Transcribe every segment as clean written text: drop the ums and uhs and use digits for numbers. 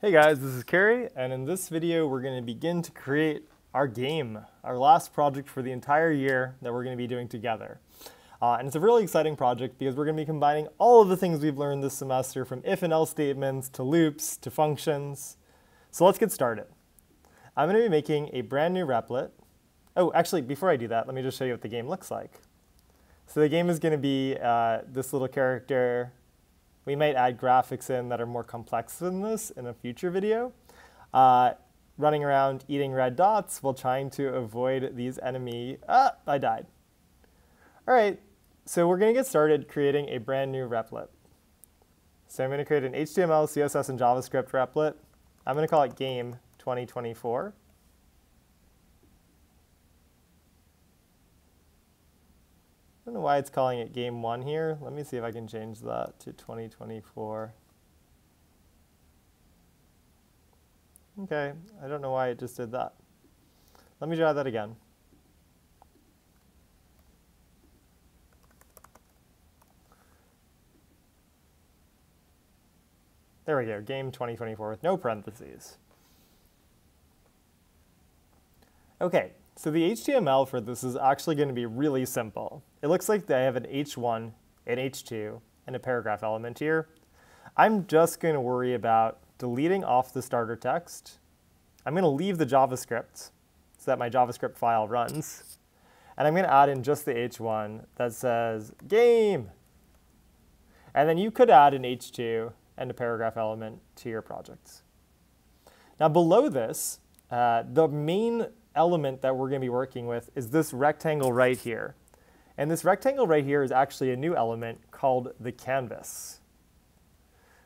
Hey guys, this is Kerry, and in this video we're going to begin to create our game, our last project for the entire year that we're going to be doing together. And it's a really exciting project because we're going to be combining all of the things we've learned this semester, from if and else statements to loops to functions. So let's get started. I'm going to be making a brand new replet. Oh, actually, before I do that, let me just show you what the game looks like. So the game is going to be this little character. We might add graphics in that are more complex than this in a future video. Running around eating red dots while trying to avoid these enemy. I died. All right, so we're going to get started creating a brand new replet. So I'm going to create an HTML, CSS, and JavaScript replet. I'm going to call it Game 2024. I don't know why it's calling it Game 1 here. Let me see if I can change that to 2024. Okay, I don't know why it just did that. Let me try that again. There we go, Game 2024 with no parentheses. Okay, so the HTML for this is actually going to be really simple. It looks like I have an H1, an H2, and a paragraph element here. I'm just going to worry about deleting off the starter text. I'm going to leave the JavaScript so that my JavaScript file runs. And I'm going to add in just the H1 that says game. And then you could add an H2 and a paragraph element to your projects. Now below this, the main element that we're going to be working with is this rectangle right here. And this rectangle right here is actually a new element called the canvas.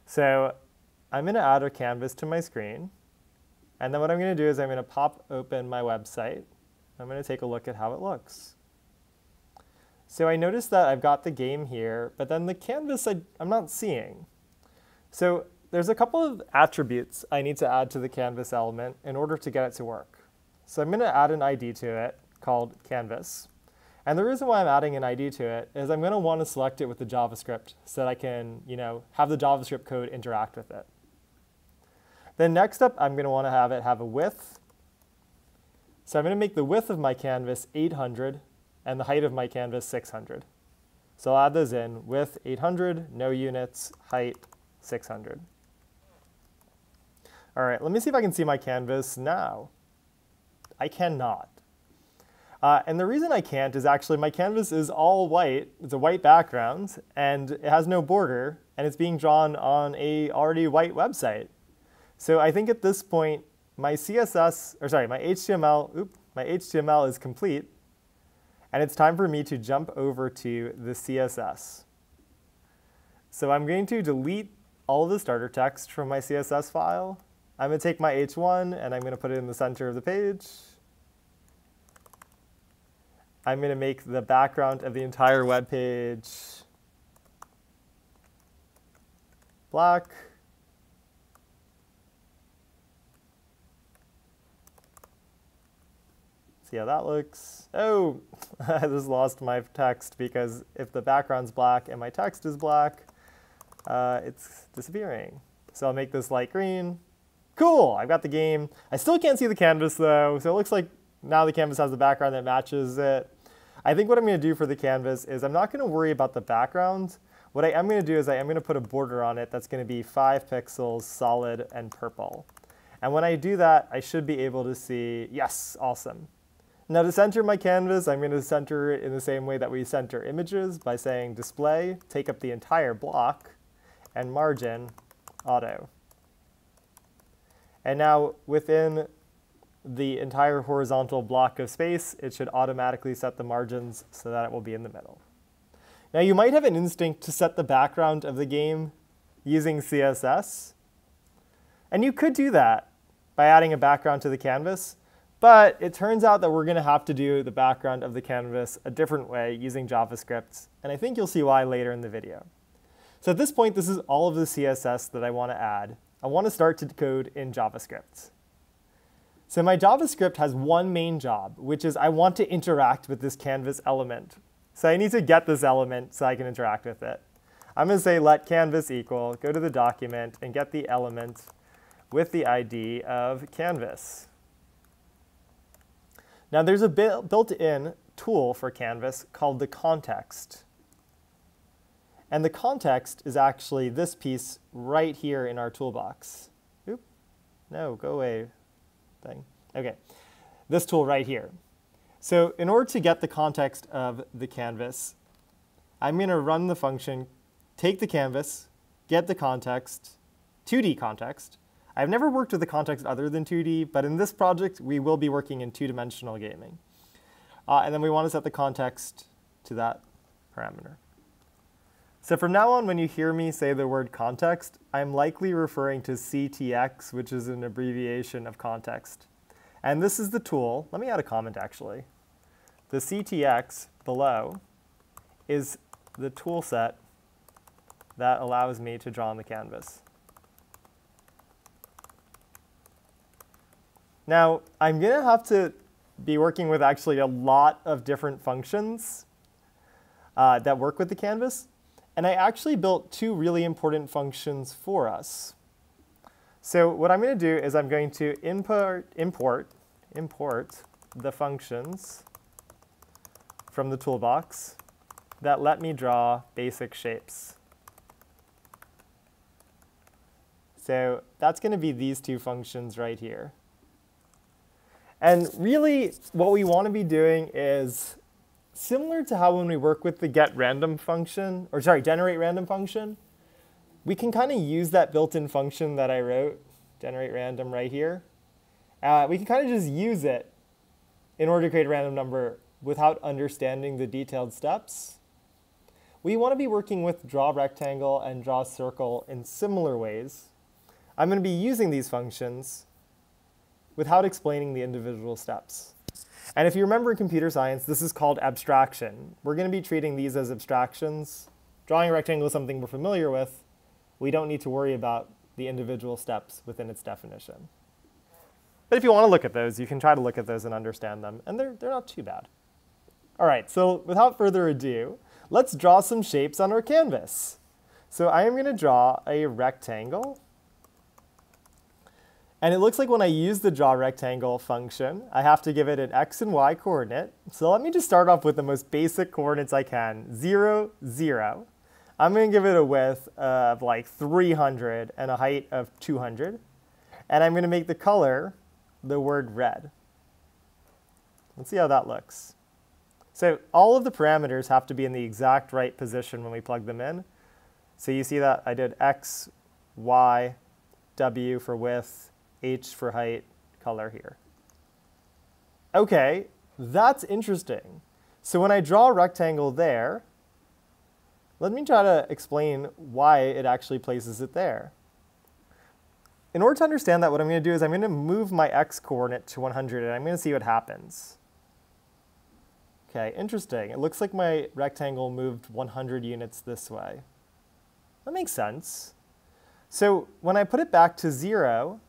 So I'm going to add a canvas to my screen. And then what I'm going to do is I'm going to pop open my website. I'm going to take a look at how it looks. So I noticed that I've got the game here, but then the canvas I'm not seeing. So there's a couple of attributes I need to add to the canvas element in order to get it to work. So I'm going to add an ID to it called canvas. And the reason why I'm adding an ID to it is I'm going to want to select it with the JavaScript so that I can, have the JavaScript code interact with it. Then next up, I'm going to want to have it have a width. So I'm going to make the width of my canvas 800 and the height of my canvas 600. So I'll add those in: width 800, no units, height 600. All right, let me see if I can see my canvas now. I cannot. And the reason I can't is actually my canvas is all white. It's a white background, and it has no border, and it's being drawn on a already white website. So I think at this point, my HTML is complete, and it's time for me to jump over to the CSS. So I'm going to delete all of the starter text from my CSS file. I'm going to take my H1 and I'm going to put it in the center of the page. I'm going to make the background of the entire web page black. See how that looks. Oh, I just lost my text because if the background's black and my text is black, it's disappearing. So I'll make this light green. Cool, I've got the game. I still can't see the canvas though, so it looks like now the canvas has the background that matches it. I think what I'm going to do for the canvas is I'm not going to worry about the background. What I am going to do is I am going to put a border on it that's going to be 5 pixels, solid, and purple. And when I do that, I should be able to see, yes, awesome. Now to center my canvas, I'm going to center it in the same way that we center images by saying display, take up the entire block, and margin, auto. And now within the entire horizontal block of space, it should automatically set the margins so that it will be in the middle. Now you might have an instinct to set the background of the game using CSS. And you could do that by adding a background to the canvas. But it turns out that we're going to have to do the background of the canvas a different way using JavaScript. And I think you'll see why later in the video. So at this point, this is all of the CSS that I want to add. I want to start to code in JavaScript. So my JavaScript has one main job, which is I want to interact with this canvas element. So I need to get this element so I can interact with it. I'm going to say let canvas equal, go to the document, and get the element with the ID of canvas. Now there's a built-in tool for Canvas called the context. And the context is actually this piece right here in our toolbox. Oop, no, go away thing. Okay, this tool right here. So in order to get the context of the canvas, I'm going to run the function, take the canvas, get the context, 2D context. I've never worked with a context other than 2D, but in this project, we will be working in two-dimensional gaming. And then we want to set the context to that parameter. So from now on, when you hear me say the word context, I'm likely referring to CTX, which is an abbreviation of context. And this is the tool. Let me add a comment, actually. The CTX below is the tool set that allows me to draw on the canvas. Now, I'm going to have to be working with actually a lot of different functions that work with the canvas. And I actually built two really important functions for us. So what I'm going to do is I'm going to import the functions from the toolbox that let me draw basic shapes. So that's going to be these two functions right here. And really, what we want to be doing is similar to how when we work with the generate random function, we can kind of use that built-in function that I wrote, generate random right here. We can kind of just use it in order to create a random number without understanding the detailed steps. We want to be working with draw rectangle and draw circle in similar ways. I'm going to be using these functions without explaining the individual steps. And if you remember in computer science, this is called abstraction. We're going to be treating these as abstractions. Drawing a rectangle is something we're familiar with. We don't need to worry about the individual steps within its definition. But if you want to look at those, you can try to look at those and understand them, and they're not too bad. All right, so without further ado, let's draw some shapes on our canvas. So I am going to draw a rectangle. And it looks like when I use the draw rectangle function, I have to give it an x and y coordinate. So let me just start off with the most basic coordinates I can, 0, 0. I'm going to give it a width of like 300 and a height of 200. And I'm going to make the color the word red. Let's see how that looks. So all of the parameters have to be in the exact right position when we plug them in. So you see that I did x, y, w for width, h for height, color here. Okay, that's interesting. So when I draw a rectangle there, let me try to explain why it actually places it there. In order to understand that, what I'm going to do is I'm going to move my x coordinate to 100, and I'm going to see what happens. Okay, interesting. It looks like my rectangle moved 100 units this way. That makes sense. So when I put it back to 0,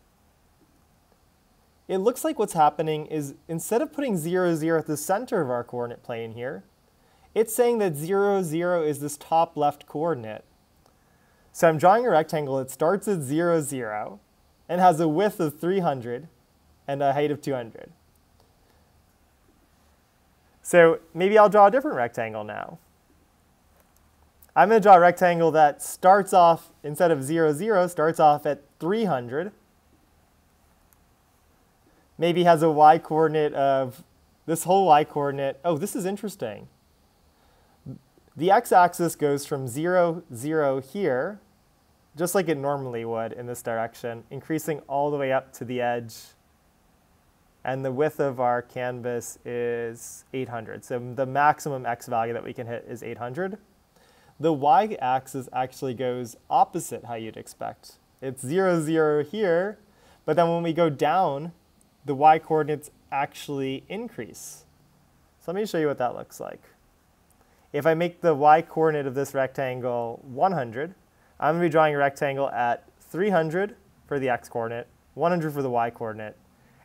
it looks like what's happening is instead of putting 0, 0 at the center of our coordinate plane here, it's saying that 0, 0 is this top left coordinate. So I'm drawing a rectangle that starts at 0, 0 and has a width of 300 and a height of 200. So maybe I'll draw a different rectangle now. I'm going to draw a rectangle that starts off, instead of 0, 0, starts off at 300. Maybe has a y-coordinate of, this whole y-coordinate, oh, this is interesting. The x-axis goes from 0, 0 here, just like it normally would in this direction, increasing all the way up to the edge. And the width of our canvas is 800. So the maximum x value that we can hit is 800. The y-axis actually goes opposite how you'd expect. It's 0, 0 here, but then when we go down, the y-coordinates actually increase. So let me show you what that looks like. If I make the y-coordinate of this rectangle 100, I'm going to be drawing a rectangle at 300 for the x-coordinate, 100 for the y-coordinate,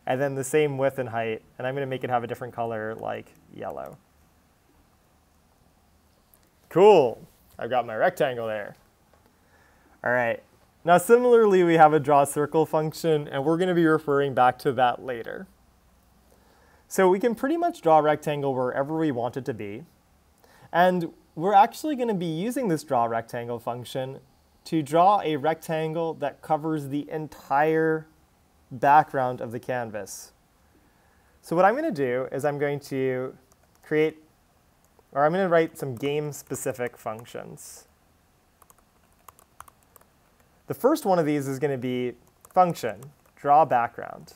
and then the same width and height, and I'm going to make it have a different color like yellow. Cool. I've got my rectangle there. All right. Now similarly, we have a draw circle function, and we're going to be referring back to that later. So we can pretty much draw a rectangle wherever we want it to be. And we're actually going to be using this draw rectangle function to draw a rectangle that covers the entire background of the canvas. So what I'm going to do is I'm going to write some game-specific functions. The first one of these is going to be function, draw background.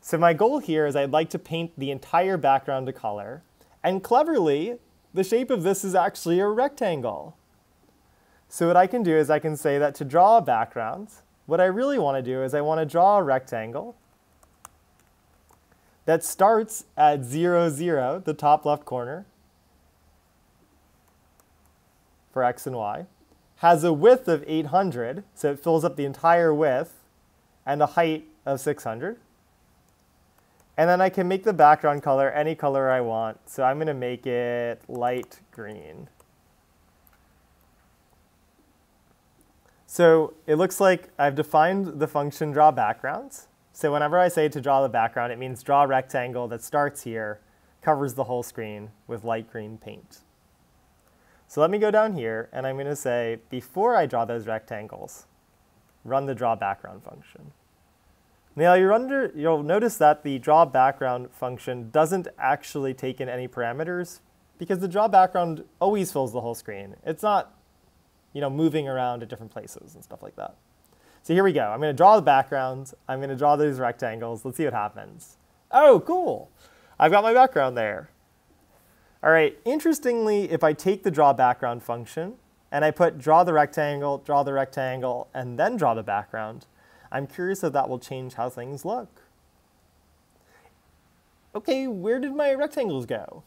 So my goal here is I'd like to paint the entire background to color. And cleverly, the shape of this is actually a rectangle. So what I can do is I can say that to draw a background, what I really want to do is I want to draw a rectangle that starts at 0, 0, the top left corner, for x and y, has a width of 800, so it fills up the entire width, and a height of 600. And then I can make the background color any color I want, so I'm going to make it light green. So it looks like I've defined the function draw backgrounds. So whenever I say to draw the background, it means draw a rectangle that starts here, covers the whole screen with light green paint. So let me go down here, and I'm going to say, before I draw those rectangles, run the draw background function. Now you'll notice that the draw background function doesn't actually take in any parameters because the draw background always fills the whole screen. It's not, moving around at different places and stuff like that. So here we go. I'm going to draw the background. I'm going to draw those rectangles. Let's see what happens. Oh, cool. I've got my background there. All right, interestingly, if I take the draw background function and I put draw the rectangle, and then draw the background, I'm curious if that will change how things look. Okay, where did my rectangles go?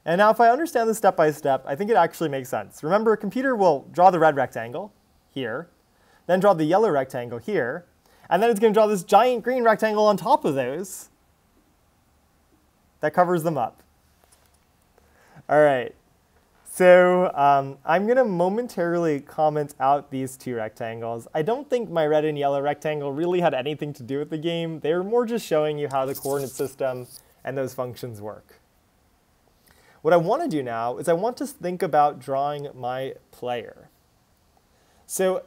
And now if I understand this step by step, I think it actually makes sense. Remember, a computer will draw the red rectangle here, then draw the yellow rectangle here, and then it's going to draw this giant green rectangle on top of those that covers them up. All right, so I'm going to momentarily comment out these two rectangles. I don't think my red and yellow rectangle really had anything to do with the game. They were more just showing you how the coordinate system and those functions work. What I want to do now is I want to think about drawing my player. So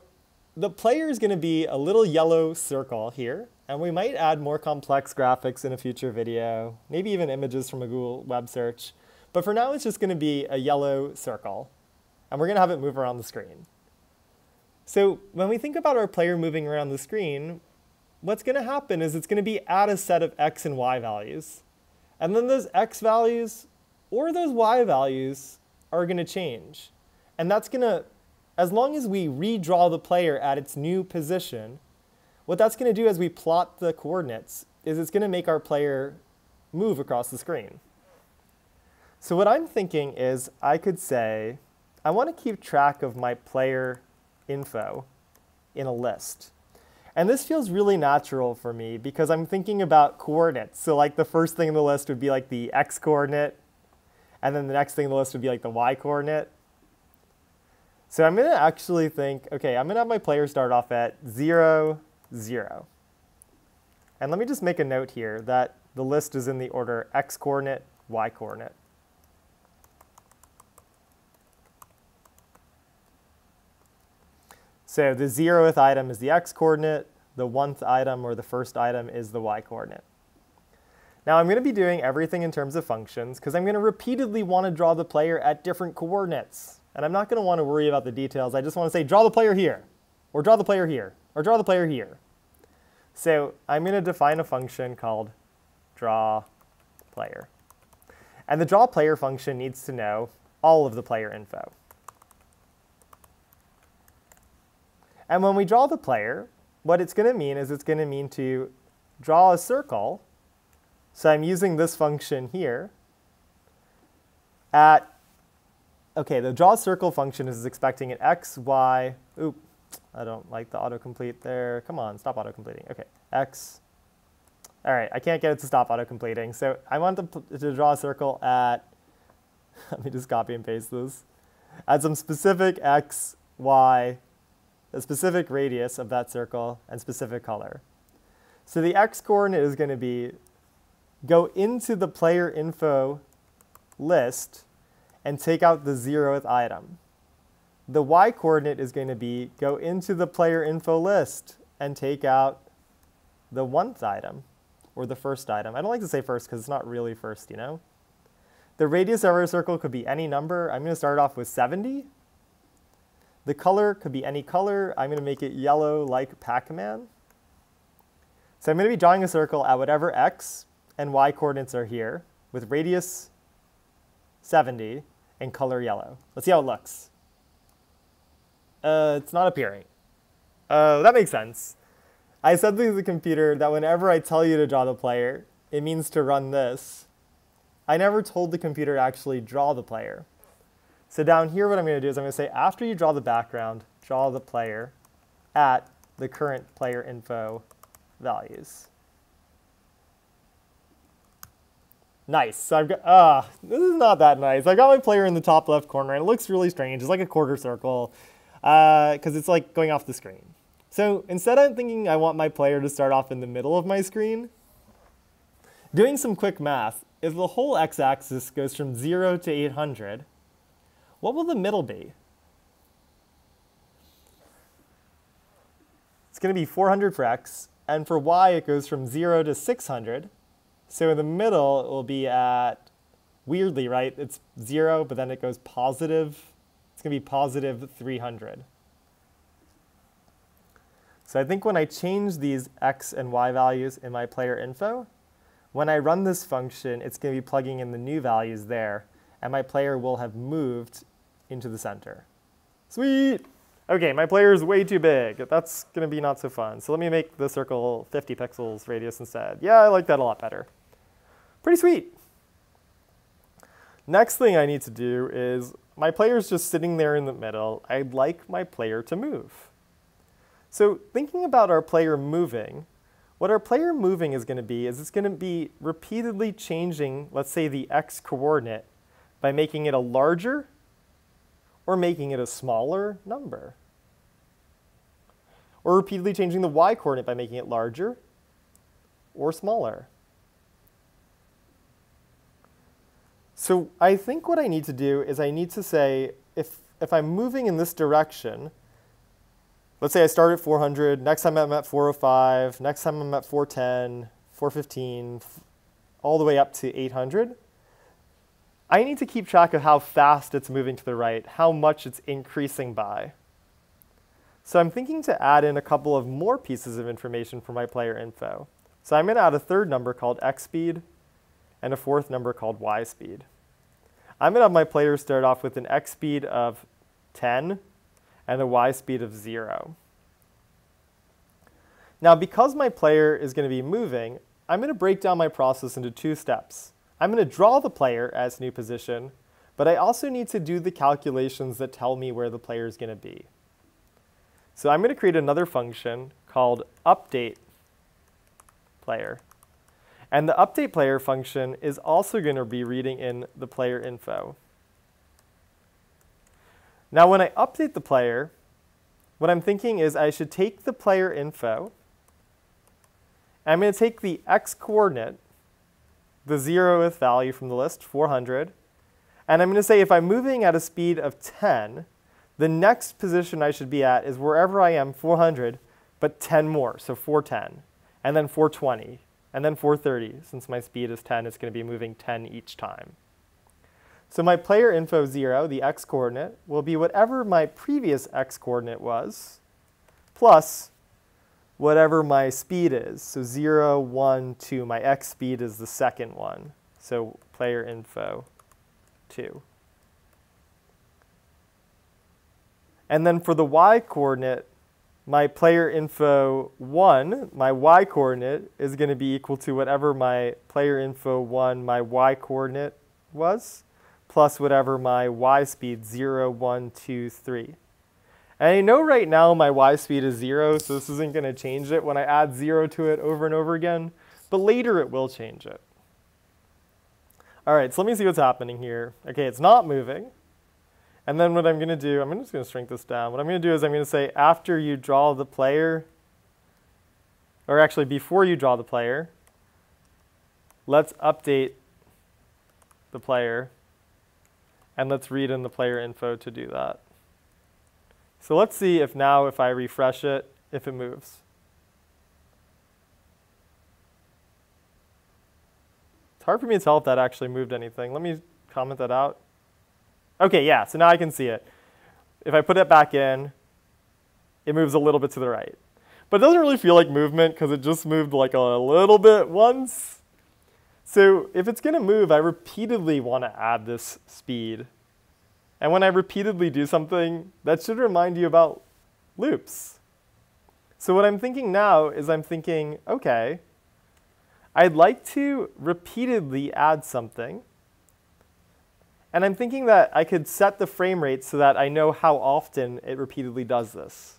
the player is going to be a little yellow circle here, and we might add more complex graphics in a future video, maybe even images from a Google web search. But for now, it's just going to be a yellow circle, and we're going to have it move around the screen. So when we think about our player moving around the screen, what's going to happen is it's going to be at a set of x and y values. And then those x values or those y values are going to change. And that's going to, as long as we redraw the player at its new position, what that's going to do as we plot the coordinates is it's going to make our player move across the screen. So what I'm thinking is I could say, I want to keep track of my player info in a list. And this feels really natural for me because I'm thinking about coordinates. So like the first thing in the list would be like the x coordinate, and then the next thing in the list would be like the y coordinate. So I'm going to actually think, okay, I'm going to have my player start off at 0, 0. And let me just make a note here that the list is in the order x coordinate, y coordinate. So the 0th item is the x-coordinate, the 1th item or the first item is the y-coordinate. Now I'm going to be doing everything in terms of functions because I'm going to repeatedly want to draw the player at different coordinates. And I'm not going to want to worry about the details. I just want to say draw the player here, or draw the player here, or draw the player here. So I'm going to define a function called draw player. And the draw player function needs to know all of the player info. And when we draw the player, what it's going to mean is it's going to mean to draw a circle. So I'm using this function here at, okay, the draw circle function is expecting an x, y, oop, I don't like the autocomplete there. Come on, stop autocompleting. Okay, x. All right, I can't get it to stop autocompleting. So I want to draw a circle at, let me just copy and paste this, at some specific x, y, a specific radius of that circle, and specific color. So the x-coordinate is going to be go into the player info list and take out the 0th item. The y-coordinate is going to be go into the player info list and take out the 1th item, or the first item. I don't like to say first because it's not really first, you know? The radius of our circle could be any number. I'm going to start off with 70. The color could be any color. I'm going to make it yellow like Pac-Man. So I'm going to be drawing a circle at whatever x and y coordinates are here with radius 70 and color yellow. Let's see how it looks. It's not appearing. That makes sense. I said to the computer that whenever I tell you to draw the player, it means to run this. I never told the computer to actually draw the player. So down here, what I'm going to do is I'm going to say, after you draw the background, draw the player at the current player info values. Nice. So I've got, this is not that nice. I've got my player in the top left corner, and it looks really strange. It's like a quarter circle, because it's like going off the screen. So instead, I'm thinking I want my player to start off in the middle of my screen. Doing some quick math, if the whole x-axis goes from 0 to 800, what will the middle be? It's going to be 400 for x, and for y, it goes from 0 to 600. So in the middle, it will be at, weirdly, right? It's 0, but then it goes positive. It's going to be positive 300. So I think when I change these x and y values in my player info, when I run this function, it's going to be plugging in the new values there, and my player will have moved into the center. Sweet! Okay, my player is way too big. That's going to be not so fun. So let me make the circle 50 pixels radius instead. Yeah, I like that a lot better. Pretty sweet. Next thing I need to do is, my player is just sitting there in the middle. I'd like my player to move. So thinking about our player moving, what our player moving is going to be is it's going to be repeatedly changing, let's say, the x-coordinate by making it a larger or making it a smaller number. Or repeatedly changing the y-coordinate by making it larger or smaller. So I think what I need to do is I need to say, if I'm moving in this direction, let's say I start at 400, next time I'm at 405, next time I'm at 410, 415, all the way up to 800, I need to keep track of how fast it's moving to the right, how much it's increasing by. So I'm thinking to add in a couple of more pieces of information for my player info. So I'm going to add a third number called x speed and a fourth number called y speed. I'm going to have my player start off with an x speed of 10 and a y speed of 0. Now, because my player is going to be moving, I'm going to break down my process into two steps. I'm going to draw the player as new position, but I also need to do the calculations that tell me where the player is going to be. So I'm going to create another function called update player. And the update player function is also going to be reading in the player info. Now, when I update the player, what I'm thinking is I should take the player info, and I'm going to take the x-coordinate, the 0th value from the list, 400, and I'm going to say if I'm moving at a speed of 10, the next position I should be at is wherever I am, 400, but 10 more, so 410, and then 420, and then 430. Since my speed is 10, it's going to be moving 10 each time. So my player info 0, the x-coordinate, will be whatever my previous x-coordinate was, plus whatever my speed is. So 0, 1, 2. My x speed is the second one. So player info 2. And then for the y-coordinate, my player info 1, my y-coordinate, is going to be equal to whatever my player info 1, my y-coordinate was, plus whatever my y speed 0, 1, 2, 3. And I know right now my y speed is 0, so this isn't going to change it when I add 0 to it over and over again, but later it will change it. All right, so let me see what's happening here. Okay, it's not moving. And then what I'm going to do, I'm just going to shrink this down. What I'm going to do is I'm going to say after you draw the player, or actually before you draw the player, let's update the player, and let's read in the player info to do that. So let's see if now if I refresh it, if it moves. It's hard for me to tell if that actually moved anything. Let me comment that out. Okay, yeah, so now I can see it. If I put it back in, it moves a little bit to the right. But it doesn't really feel like movement because it just moved like a little bit once. So if it's going to move, I repeatedly want to add this speed. And when I repeatedly do something, that should remind you about loops. So what I'm thinking now is I'm thinking, okay, I'd like to repeatedly add something. And I'm thinking that I could set the frame rate so that I know how often it repeatedly does this.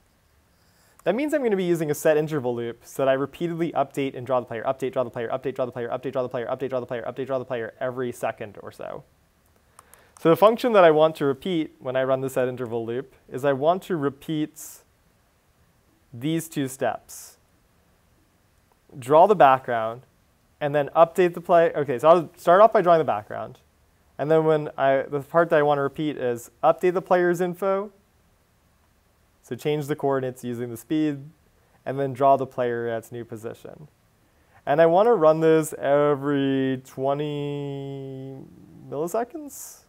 That means I'm going to be using a set interval loop so that I repeatedly update and draw the player, update, draw the player, update, draw the player, update, draw the player, update, draw the player, update, draw the player every second or so. So the function that I want to repeat when I run the set interval loop is I want to repeat these two steps. Draw the background and then update the player. Okay, so I'll start off by drawing the background. And then the part that I want to repeat is update the player's info. So change the coordinates using the speed, and then draw the player at its new position. And I want to run this every 20 milliseconds.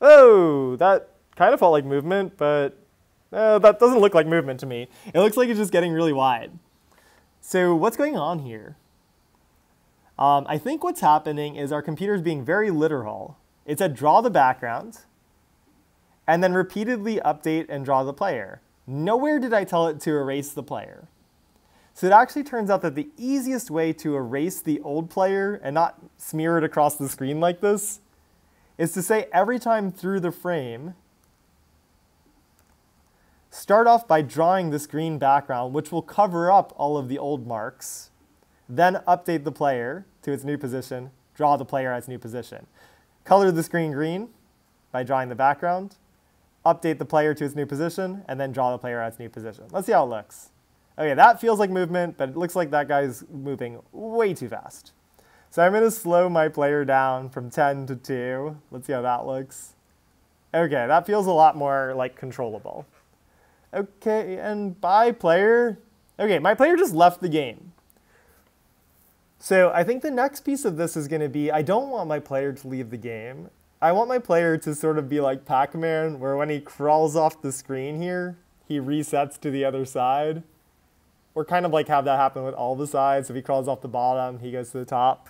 Oh, that kind of felt like movement, but that doesn't look like movement to me. It looks like it's just getting really wide. So what's going on here? I think what's happening is our computer is being very literal. It said draw the background, and then repeatedly update and draw the player. Nowhere did I tell it to erase the player. So it actually turns out that the easiest way to erase the old player and not smear it across the screen like this is to say every time through the frame, start off by drawing this green background, which will cover up all of the old marks, then update the player to its new position, draw the player at its new position. Color the screen green by drawing the background, update the player to its new position, and then draw the player at its new position. Let's see how it looks. Okay, that feels like movement, but it looks like that guy's moving way too fast. So I'm going to slow my player down from 10 to 2. Let's see how that looks. Okay, that feels a lot more like controllable. Okay, and bye, player. Okay, my player just left the game. So I think the next piece of this is going to be, I don't want my player to leave the game. I want my player to sort of be like Pac-Man, where when he crawls off the screen here, he resets to the other side. Or kind of like have that happen with all the sides. If he crawls off the bottom, he goes to the top.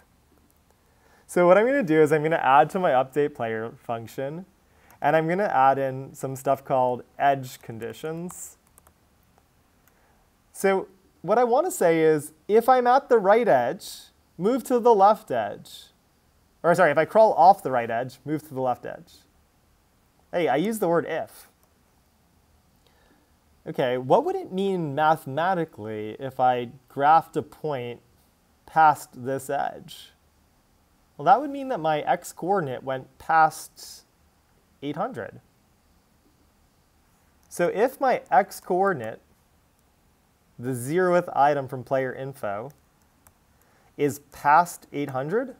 So what I'm going to do is I'm going to add to my update player function, and I'm going to add in some stuff called edge conditions. So what I want to say is, if I'm at the right edge, move to the left edge. Or sorry, if I crawl off the right edge, move to the left edge. Hey, I used the word if. Okay, what would it mean mathematically if I graphed a point past this edge? Well, that would mean that my x-coordinate went past 800. So if my x-coordinate, the 0th item from player info, is past 800,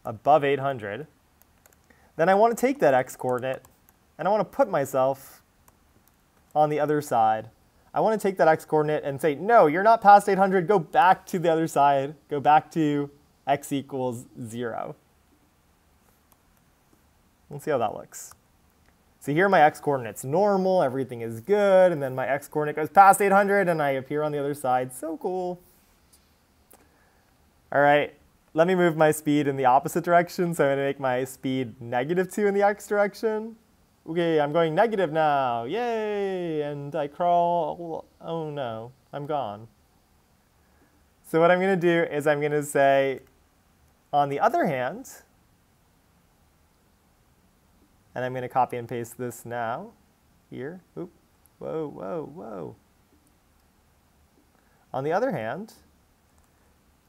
above 800, then I want to take that x-coordinate and I want to put myself on the other side. I want to take that x-coordinate and say, no, you're not past 800, go back to the other side, go back to x equals 0. Let's see how that looks. So here my x-coordinate's normal, everything is good, and then my x-coordinate goes past 800 and I appear on the other side. So cool. All right, let me move my speed in the opposite direction. So I'm going to make my speed -2 in the x direction. Okay, I'm going negative now. Yay! And I crawl. Oh no, I'm gone. So what I'm going to do is I'm going to say, on the other hand, and I'm going to copy and paste this now, here. Oop. Whoa, whoa, whoa. On the other hand,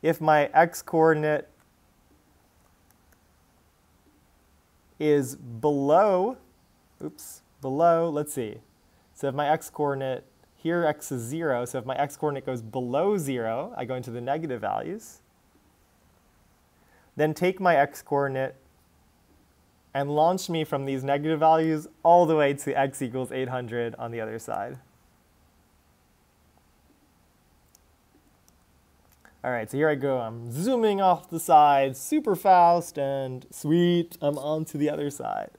if my x-coordinate is below, oops, below, let's see. So if my x-coordinate, here x is 0, so if my x-coordinate goes below 0, I go into the negative values. Then take my x-coordinate and launch me from these negative values all the way to x equals 800 on the other side. All right, so here I go. I'm zooming off the side super fast, and sweet, I'm on to the other side.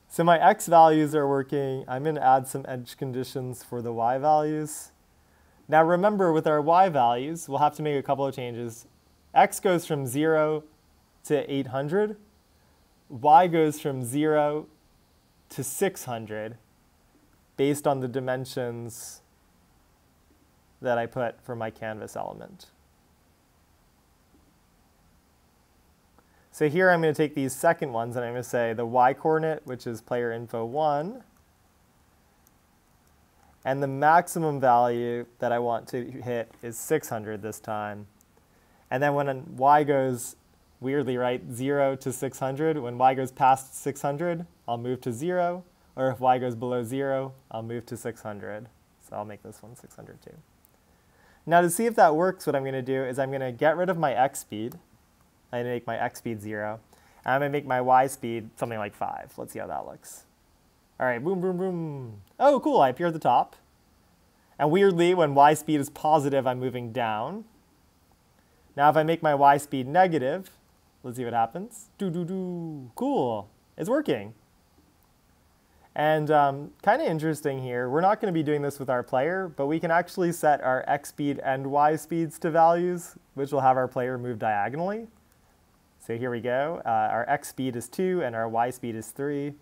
So my x values are working. I'm going to add some edge conditions for the y values. Now remember, with our y values, we'll have to make a couple of changes. X goes from 0 to 800. Y goes from 0 to 600 based on the dimensions that I put for my canvas element. So here I'm going to take these second ones and I'm going to say the y-coordinate, which is player info 1, and the maximum value that I want to hit is 600 this time. And then when y goes, weirdly, right, 0 to 600, when y goes past 600, I'll move to 0, or if y goes below 0, I'll move to 600. So I'll make this one 600 too. Now to see if that works, what I'm going to do is I'm going to get rid of my x speed. I'm going to make my x speed 0. And I'm going to make my y speed something like 5. Let's see how that looks. All right, boom, boom, boom. Oh, cool, I appear at the top. And weirdly, when y speed is positive, I'm moving down. Now if I make my y speed negative, let's see what happens. Cool, it's working. And kind of interesting here, we're not going to be doing this with our player, but we can actually set our x speed and y speeds to values, which will have our player move diagonally. So here we go. Our x speed is 2 and our y speed is 3.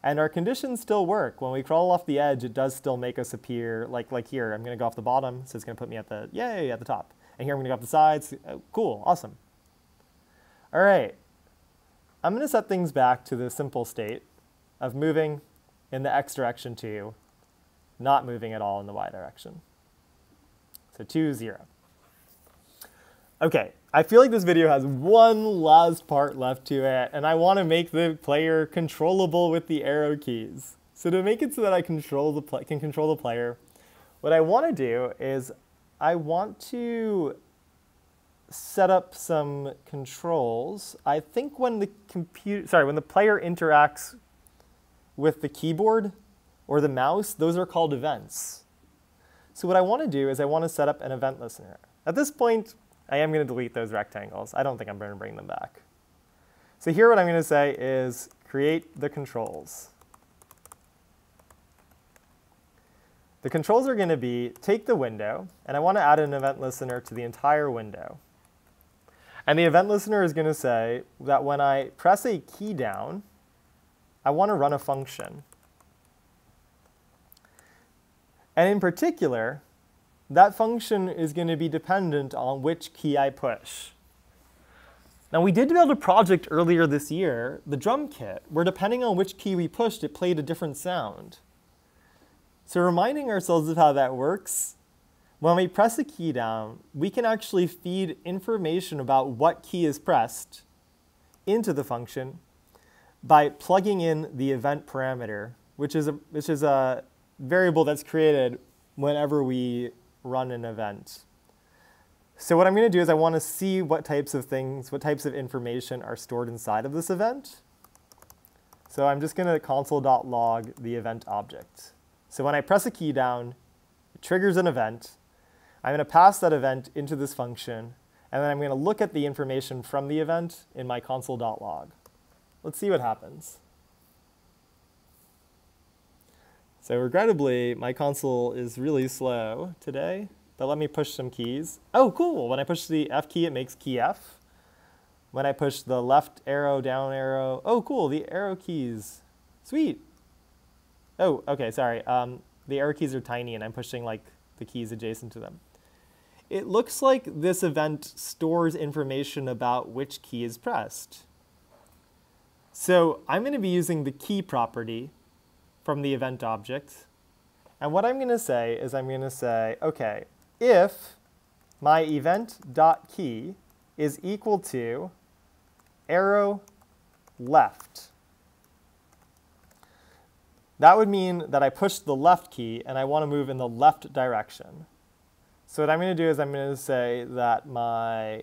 And our conditions still work. When we crawl off the edge, it does still make us appear, like here, I'm going to go off the bottom, so it's going to put me at the, yay, at the top. And here I'm going to go off the sides. Oh, cool, awesome. All right, I'm going to set things back to the simple state of moving in the x direction 2, not moving at all in the y direction. So 2, 0. Okay, I feel like this video has one last part left to it, and I want to make the player controllable with the arrow keys. So to make it so that I can control the player, what I want to do is I want to set up some controls. I think when the player interacts with the keyboard or the mouse, those are called events. So what I want to do is I want to set up an event listener. At this point, I am going to delete those rectangles. I don't think I'm going to bring them back. So here what I'm going to say is create the controls. The controls are going to be take the window, and I want to add an event listener to the entire window. And the event listener is going to say that when I press a key down, I want to run a function. And in particular, that function is going to be dependent on which key I push. Now we did build a project earlier this year, the drum kit, where depending on which key we pushed, it played a different sound. So reminding ourselves of how that works, when we press a key down, we can actually feed information about what key is pressed into the function by plugging in the event parameter, which is a variable that's created whenever we run an event. So what I'm going to do is I want to see what types of information are stored inside of this event. So I'm just going to console.log the event object. So when I press a key down, it triggers an event. I'm going to pass that event into this function, and then I'm going to look at the information from the event in my console.log. Let's see what happens. So regrettably, my console is really slow today, but let me push some keys. Oh, cool. When I push the F key, it makes key F. When I push the left arrow, down arrow, oh, cool, the arrow keys. Sweet. Oh, okay, sorry. The arrow keys are tiny, and I'm pushing like the keys adjacent to them. It looks like this event stores information about which key is pressed. So I'm going to be using the key property from the event object. And what I'm going to say is I'm going to say, okay, if my event.key is equal to arrow left. that would mean that I pushed the left key and I want to move in the left direction. So what I'm going to do is I'm going to say that my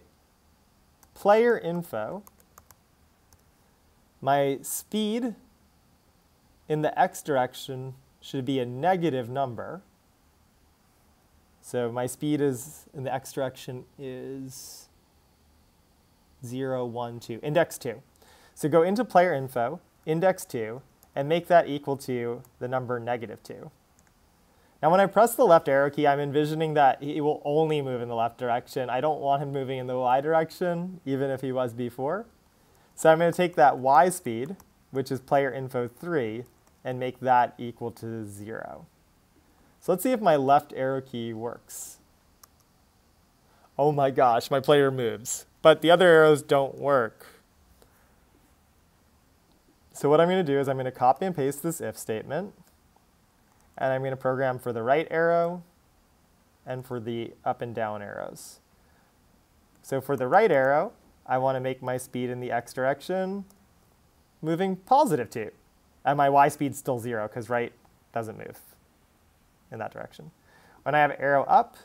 player info, my speed in the x direction should be a negative number. So my speed is in the x direction is 0, 1, 2, index 2. So go into player info, index 2, and make that equal to the number negative 2. Now when I press the left arrow key, I'm envisioning that he will only move in the left direction. I don't want him moving in the y direction, even if he was before. So I'm going to take that y speed, which is player info 3, and make that equal to 0. So let's see if my left arrow key works. Oh my gosh, my player moves. But the other arrows don't work. So what I'm going to do is I'm going to copy and paste this if statement. And I'm going to program for the right arrow and for the up and down arrows. So for the right arrow, I want to make my speed in the x direction moving positive 2. And my y speed's still 0 because right doesn't move in that direction. When I have arrow up,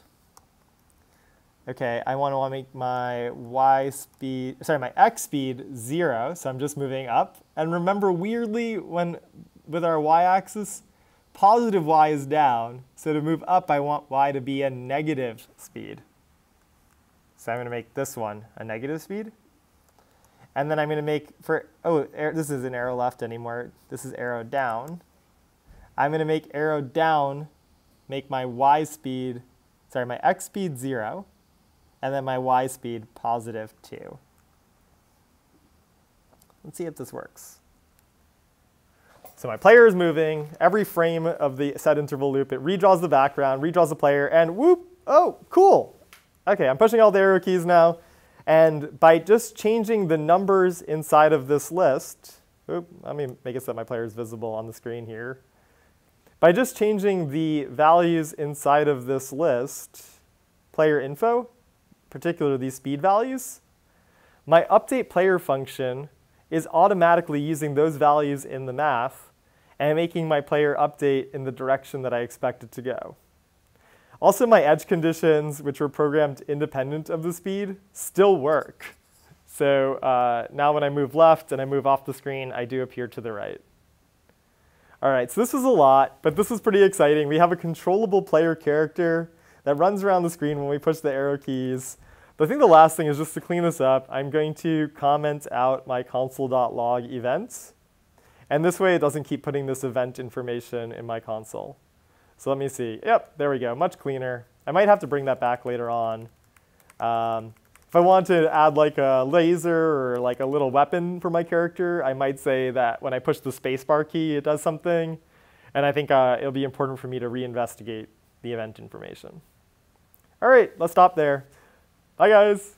okay, I want to make my my x speed 0, so I'm just moving up. And remember, weirdly, with our y-axis, positive y is down. So to move up, I want y to be a negative speed. So I'm going to make this one a negative speed. And then I'm going to make this isn't arrow left anymore. This is arrow down. I'm going to make arrow down, make my my x speed 0, and then my y speed positive 2. Let's see if this works. So my player is moving. Every frame of the set interval loop, it redraws the background, redraws the player, and whoop, oh, cool. Okay, I'm pushing all the arrow keys now. And by just changing the numbers inside of this list, let me make it so that my player is visible on the screen here. By just changing the values inside of this list, player info, particularly these speed values, my update player function is automatically using those values in the math and making my player update in the direction that I expect it to go. Also, my edge conditions, which were programmed independent of the speed, still work. So now when I move left and I move off the screen, I do appear to the right. All right, so this was a lot, but this was pretty exciting. We have a controllable player character that runs around the screen when we push the arrow keys. But I think the last thing is just to clean this up. I'm going to comment out my console.log events. And this way it doesn't keep putting this event information in my console. So let me see. Yep, there we go, much cleaner. I might have to bring that back later on. If I want to add like a laser or like a little weapon for my character, I might say that when I push the spacebar key, it does something. And I think it'll be important for me to reinvestigate the event information. All right, let's stop there. Bye, guys.